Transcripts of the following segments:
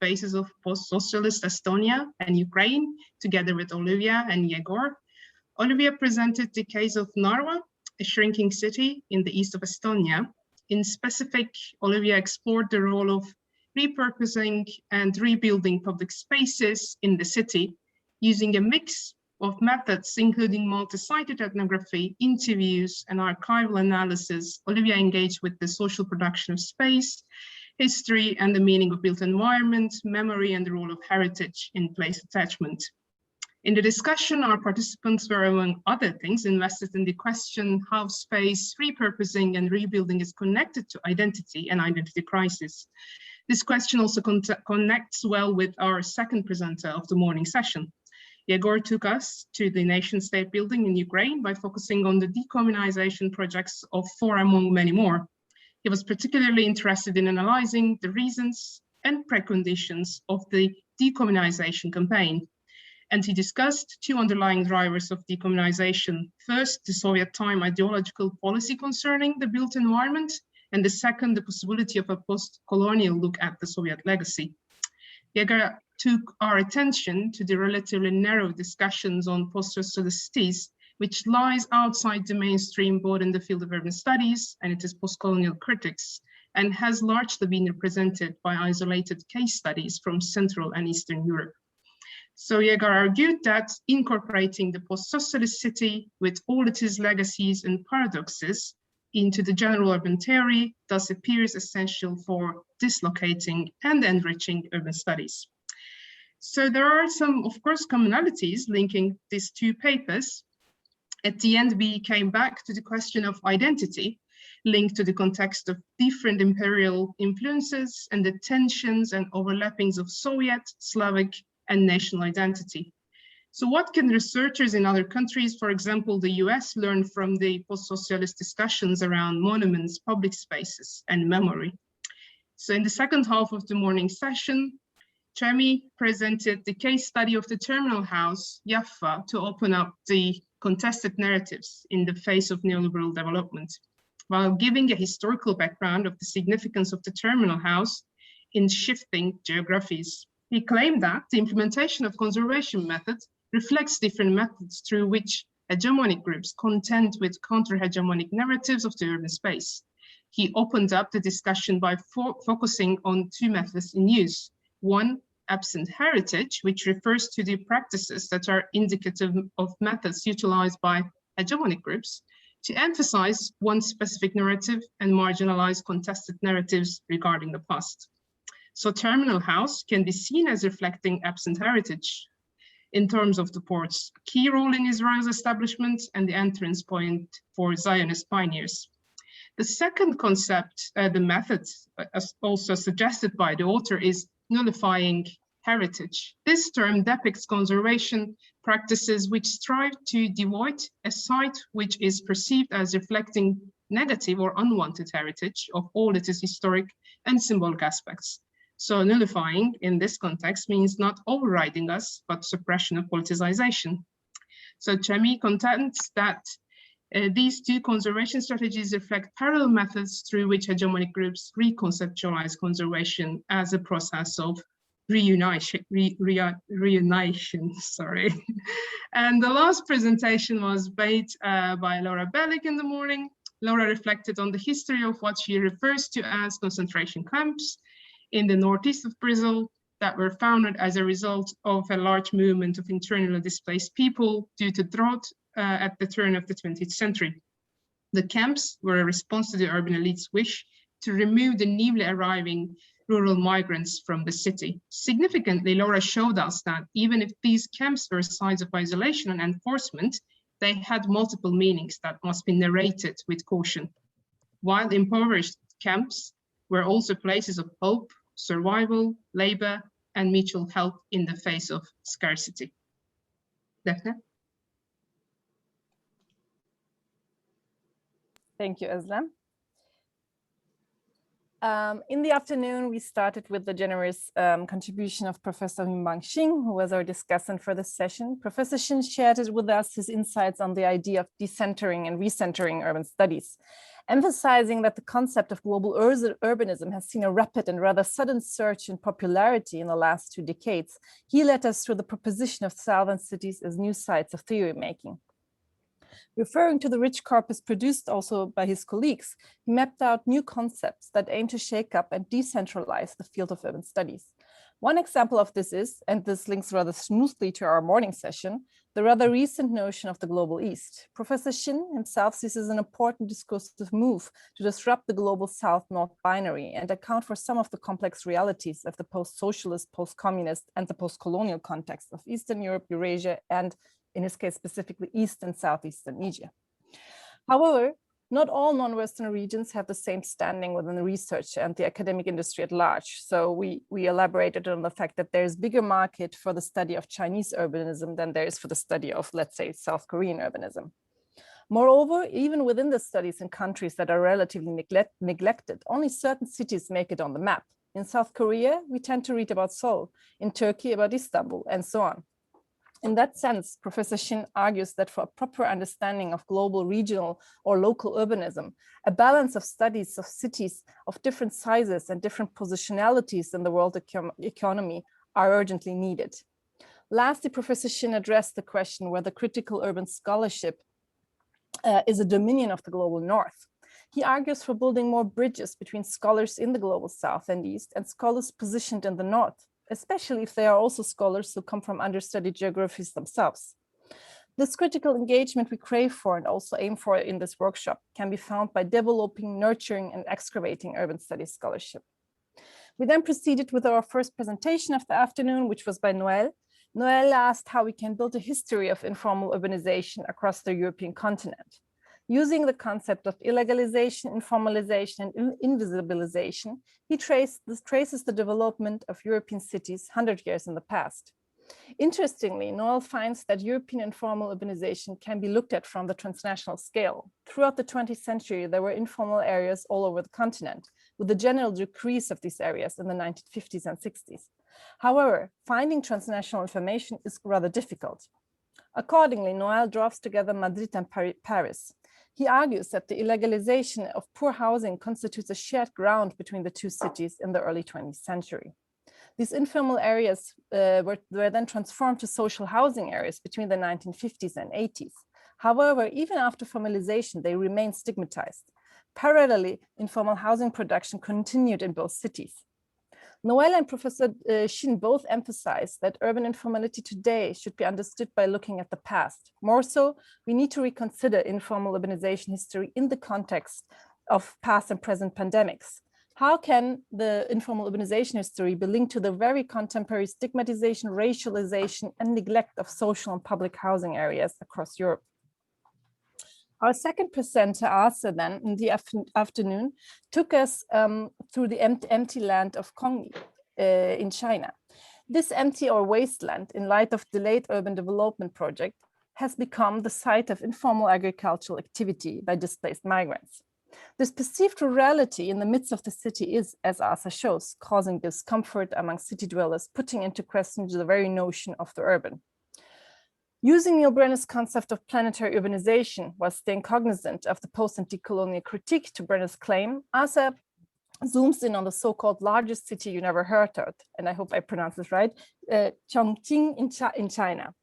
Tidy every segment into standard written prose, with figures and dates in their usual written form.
Phases of Post-Socialist Estonia and Ukraine, together with Olivia and Yegor. Olivia presented the case of Narva, a shrinking city in the east of Estonia. In specific, Olivia explored the role of repurposing and rebuilding public spaces in the city using a mix of methods, including multi-sited ethnography, interviews, and archival analysis. Olivia engaged with the social production of space, history, and the meaning of built environment, memory, and the role of heritage in place attachment. In the discussion, our participants were, among other things, invested in the question how space repurposing and rebuilding is connected to identity and identity crisis. This question also connects well with our second presenter of the morning session. Yegor took us to the nation-state building in Ukraine by focusing on the decommunization projects of four among many more. He was particularly interested in analyzing the reasons and preconditions of the decommunization campaign. And he discussed two underlying drivers of decommunization. First, the Soviet time ideological policy concerning the built environment, and the second, the possibility of a post-colonial look at the Soviet legacy. Yegor took our attention to the relatively narrow discussions on post-socialities, which lies outside the mainstream both in the field of urban studies and it is post-colonial critics, and has largely been represented by isolated case studies from Central and Eastern Europe. So Yegor argued that incorporating the post-socialist city with all its legacies and paradoxes into the general urban theory thus appears essential for dislocating and enriching urban studies. So there are some, of course, commonalities linking these two papers. At the end, we came back to the question of identity, linked to the context of different imperial influences and the tensions and overlappings of Soviet, Slavic, and national identity. So what can researchers in other countries, for example, the US, learn from the post-socialist discussions around monuments, public spaces, and memory? So in the second half of the morning session, Chemi presented the case study of the terminal house, Jaffa, to open up the contested narratives in the face of neoliberal development, while giving a historical background of the significance of the terminal house in shifting geographies. He claimed that the implementation of conservation methods reflects different methods through which hegemonic groups contend with counter-hegemonic narratives of the urban space. He opened up the discussion by focusing on two methods in use. One, absent heritage, which refers to the practices that are indicative of methods utilized by hegemonic groups to emphasize one specific narrative and marginalize contested narratives regarding the past. So terminal house can be seen as reflecting absent heritage in terms of the port's key role in Israel's establishment and the entrance point for Zionist pioneers. The second concept, the method, as also suggested by the author, is nullifying heritage. This term depicts conservation practices which strive to devoid a site which is perceived as reflecting negative or unwanted heritage of all its historic and symbolic aspects. So nullifying in this context means not overriding us, but suppression of politicization. So Chemi contends that these two conservation strategies reflect parallel methods through which hegemonic groups reconceptualize conservation as a process of reunition. And the last presentation was made by Laura Bellick in the morning. Laura reflected on the history of what she refers to as concentration camps in the northeast of Brazil that were founded as a result of a large movement of internally displaced people due to drought at the turn of the 20th century. The camps were a response to the urban elite's wish to remove the newly arriving rural migrants from the city. Significantly, Laura showed us that even if these camps were sites of isolation and enforcement, they had multiple meanings that must be narrated with caution. While impoverished camps were also places of hope, survival, labor, and mutual help in the face of scarcity. Defne? Thank you, Özlem. In the afternoon, we started with the generous contribution of Professor Huingbang Xing, who was our discussant for this session. Professor Xing shared with us his insights on the idea of decentering and recentering urban studies. Emphasizing that the concept of global urbanism has seen a rapid and rather sudden surge in popularity in the last 2 decades, he led us through the proposition of southern cities as new sites of theory making. Referring to the rich corpus produced also by his colleagues, he mapped out new concepts that aim to shake up and decentralize the field of urban studies. One example of this is, and this links rather smoothly to our morning session, the rather recent notion of the global East. Professor Shin himself sees as an important discursive move to disrupt the global South-North binary and account for some of the complex realities of the post-socialist, post-communist, and the post-colonial context of Eastern Europe, Eurasia, and in his case, specifically East and Southeastern Asia. However, not all non-Western regions have the same standing within the research and the academic industry at large. So we elaborated on the fact that there's bigger market for the study of Chinese urbanism than there is for the study of, let's say, South Korean urbanism. Moreover, even within the studies in countries that are relatively neglected, only certain cities make it on the map. In South Korea, we tend to read about Seoul, in Turkey about Istanbul, and so on. In that sense, Professor Shin argues that for a proper understanding of global, regional, or local urbanism, a balance of studies of cities of different sizes and different positionalities in the world economy are urgently needed. Lastly, Professor Shin addressed the question whether critical urban scholarship is a dominion of the global North. He argues for building more bridges between scholars in the global South and East and scholars positioned in the North, especially if they are also scholars who come from understudied geographies themselves. This critical engagement we crave for and also aim for in this workshop can be found by developing, nurturing, and excavating urban studies scholarship. We then proceeded with our first presentation of the afternoon, which was by Noël. Noël asked how we can build a history of informal urbanization across the European continent. Using the concept of illegalization, informalization, and invisibilization, he traces the development of European cities 100 years in the past. Interestingly, Noël finds that European informal urbanization can be looked at from the transnational scale. Throughout the 20th century, there were informal areas all over the continent, with the general decrease of these areas in the 1950s and 60s. However, finding transnational information is rather difficult. Accordingly, Noël draws together Madrid and Paris. He argues that the illegalization of poor housing constitutes a shared ground between the two cities in the early 20th century. These informal areas were then transformed to social housing areas between the 1950s and 80s. However, even after formalization, they remain stigmatized. Parallelly, informal housing production continued in both cities. Noël and Professor Shin both emphasize that urban informality today should be understood by looking at the past. More so, we need to reconsider informal urbanization history in the context of past and present pandemics. How can the informal urbanization history be linked to the very contemporary stigmatization, racialization, and neglect of social and public housing areas across Europe? Our second presenter, Asa, then in the afternoon, took us through the empty land of Kongli in China. This empty or wasteland, in light of delayed urban development project, has become the site of informal agricultural activity by displaced migrants. This perceived rurality in the midst of the city is, as Asa shows, causing discomfort among city dwellers, putting into question the very notion of the urban. Using Neil Brenner's concept of planetary urbanization while staying cognizant of the post and decolonial critique to Brenner's claim, Asa zooms in on the so-called largest city you never heard of, and I hope I pronounce this right, Chongqing in China.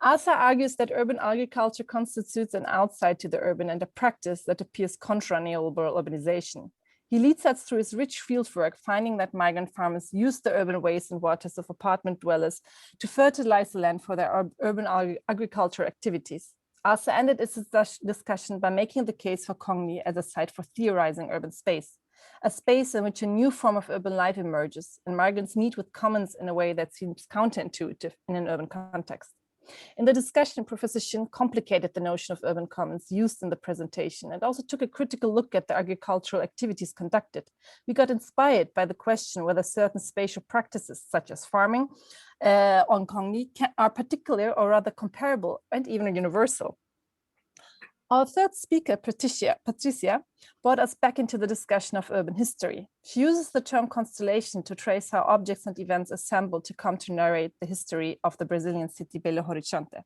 Asa argues that urban agriculture constitutes an outside to the urban and a practice that appears contra neoliberal urbanization. He leads us through his rich fieldwork, finding that migrant farmers use the urban waste and waters of apartment dwellers to fertilize the land for their urban agriculture activities. Asa ended his discussion by making the case for Kongli as a site for theorizing urban space, a space in which a new form of urban life emerges and migrants meet with commons in a way that seems counterintuitive in an urban context. In the discussion, Professor Shin complicated the notion of urban commons used in the presentation and also took a critical look at the agricultural activities conducted. We got inspired by the question whether certain spatial practices, such as farming on Kongli, are particular or rather comparable and even universal. Our third speaker, Patricia, brought us back into the discussion of urban history. She uses the term constellation to trace how objects and events assemble to come to narrate the history of the Brazilian city Belo Horizonte.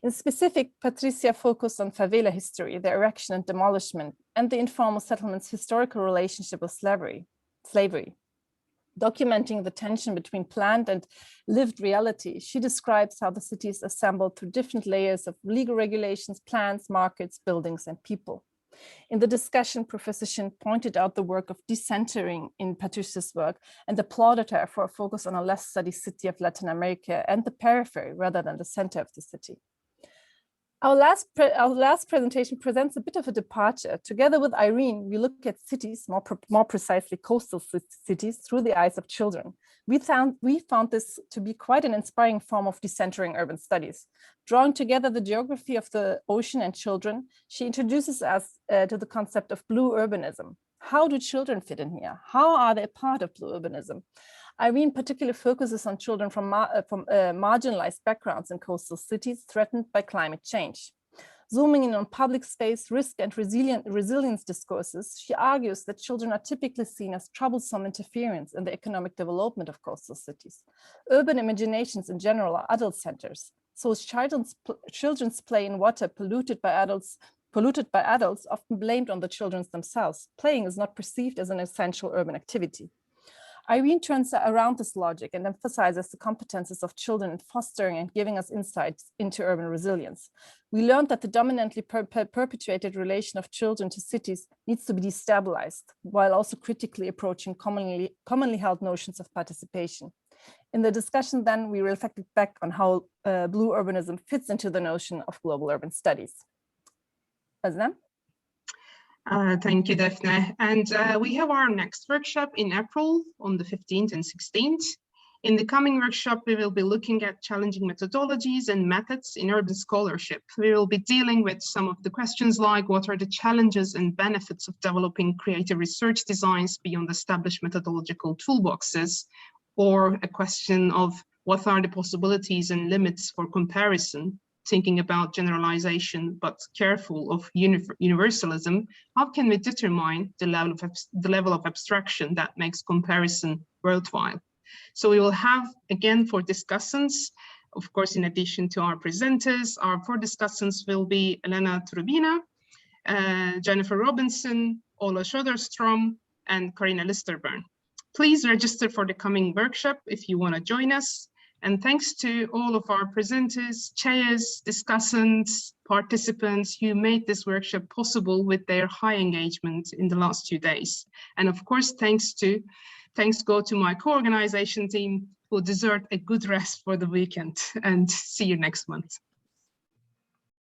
In specific, Patricia focused on favela history, the erection and demolishment, and the informal settlement's historical relationship with slavery. Documenting the tension between planned and lived reality, she describes how the city is assembled through different layers of legal regulations, plans, markets, buildings, and people. In the discussion, Professor Shin pointed out the work of decentering in Patricia's work and applauded her for a focus on a less studied city of Latin America and the periphery rather than the center of the city. Our last presentation presents a bit of a departure. Together with Irene, we look at cities, more precisely coastal cities, through the eyes of children. We found this to be quite an inspiring form of decentering urban studies. Drawing together the geography of the ocean and children, she introduces us to the concept of blue urbanism. How do children fit in here? How are they a part of blue urbanism? Irene particularly focuses on children from marginalized backgrounds in coastal cities threatened by climate change. Zooming in on public space, risk, and resilience discourses, she argues that children are typically seen as troublesome interference in the economic development of coastal cities. Urban imaginations in general are adult centers, so children's play in water polluted by adults, often blamed on the children themselves. Playing is not perceived as an essential urban activity. Irene turns around this logic and emphasizes the competences of children in fostering and giving us insights into urban resilience. We learned that the dominantly perpetuated relation of children to cities needs to be destabilized, while also critically approaching commonly held notions of participation. In the discussion then, we reflected back on how blue urbanism fits into the notion of global urban studies. Özlem? Thank you, Defne. And we have our next workshop in April on the 15th and 16th. In the coming workshop, we will be looking at challenging methodologies and methods in urban scholarship. We will be dealing with some of the questions like what are the challenges and benefits of developing creative research designs beyond established methodological toolboxes, or a question of what are the possibilities and limits for comparison, thinking about generalization, but careful of universalism. How can we determine the level of abstraction that makes comparison worthwhile? So we will have, again, for discussants, of course, in addition to our presenters, our four discussants will be Elena Trubina, Jennifer Robinson, Ola Söderström, and Karina Listerburn. Please register for the coming workshop if you want to join us. And thanks to all of our presenters, chairs, discussants, participants who made this workshop possible with their high engagement in the last 2 days. And of course, thanks go to my co-organization team who deserve a good rest for the weekend, and see you next month.